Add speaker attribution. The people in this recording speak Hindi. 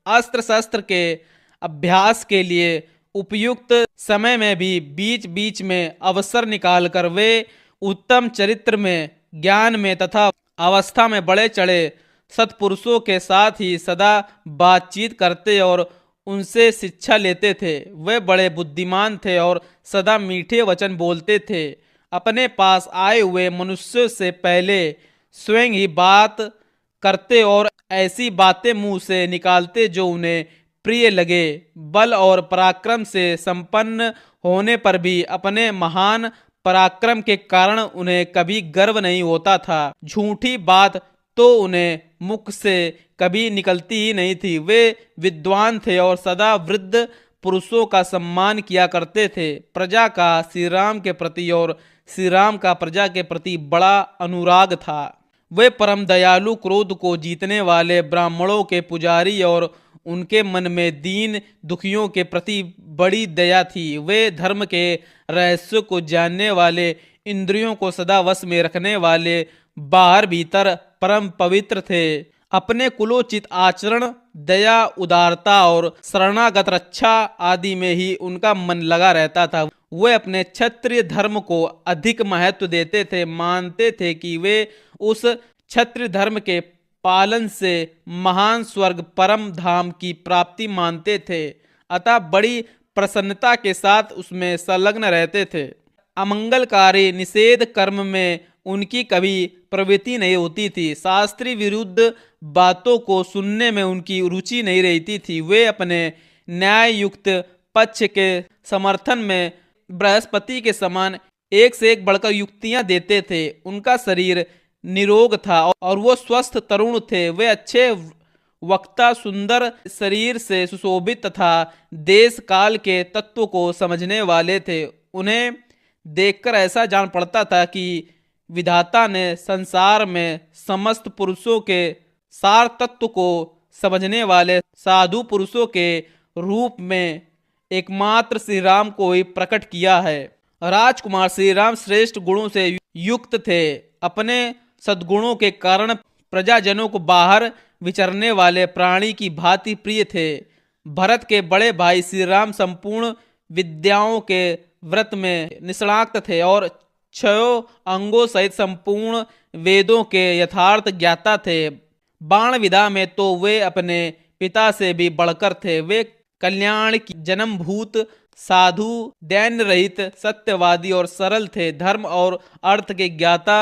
Speaker 1: अस्त्र शस्त्र के अभ्यास के लिए उपयुक्त समय में भी बीच बीच में अवसर निकालकर वे उत्तम चरित्र में, ज्ञान में तथा अवस्था में बड़े चढ़े सत्पुरुषों के साथ ही सदा बातचीत करते और उनसे शिक्षा लेते थे। वे बड़े बुद्धिमान थे और सदा मीठे वचन बोलते थे। अपने पास आए हुए मनुष्यों से पहले स्वयं ही बात करते और ऐसी बातें मुंह से निकालते जो उन्हें प्रिय लगे। बल और पराक्रम से संपन्न होने पर भी अपने महान पराक्रम के कारण उन्हें कभी गर्व नहीं होता था। झूठी बात तो उन्हें मुख से कभी निकलती ही नहीं थी। वे विद्वान थे और सदा वृद्ध पुरुषों का सम्मान किया करते थे। प्रजा का श्री राम के प्रति और श्री राम का प्रजा के प्रति बड़ा अनुराग था। वे परम दयालु, क्रोध को जीतने वाले, ब्राह्मणों के पुजारी और उनके मन में दीन दुखियों के प्रति बड़ी दया थी। वे धर्म के रहस्य को जानने वाले, इंद्रियों को सदा वश में रखने वाले, बाहर भीतर परम पवित्र थे। अपने कुलोचित आचरण, दया, उदारता और शरणागत रक्षा आदि में ही उनका मन लगा रहता था। वे अपने क्षत्रिय धर्म को अधिक महत्व देते थे। मानते थे कि वे उस क्षत्रिय धर्म के पालन से महान स्वर्ग परम धाम की प्राप्ति मानते थे। अतः बड़ी प्रसन्नता के साथ उसमें संलग्न रहते थे। अमंगलकारी निषेध कर्म में उनकी कभी प्रवृत्ति नहीं होती थी। शास्त्री विरुद्ध बातों को सुनने में उनकी रुचि नहीं रहती थी। वे अपने न्याय युक्त पक्ष के समर्थन में बृहस्पति के समान एक से एक बढ़कर युक्तियां देते थे। उनका शरीर निरोग था और वो स्वस्थ तरुण थे। वे अच्छे वक्ता, सुंदर शरीर से सुशोभित तथा देश काल के तत्व को समझने वाले थे। उन्हें देखकर ऐसा जान पड़ता था कि विधाता ने संसार में समस्त पुरुषों के सार तत्व को समझने वाले साधु पुरुषों के रूप में एकमात्र श्री राम को ही प्रकट किया है। राजकुमार श्री राम श्रेष्ठ गुणों से युक्त थे। अपने सद्गुणों के कारण प्रजाजनों को बाहर विचरने वाले प्राणी की भांति प्रिय थे। भरत के बड़े भाई श्री राम संपूर्ण विद्याओं के व्रत में निष्णात थे और 6 अंगों सहित संपूर्ण वेदों के यथार्थ ज्ञाता थे। बाण विधा में तो वे अपने पिता से भी बढ़कर थे। वे कल्याण की जन्मभूत, साधु, दैन्य रहित, सत्यवादी और सरल थे। धर्म और अर्थ के ज्ञाता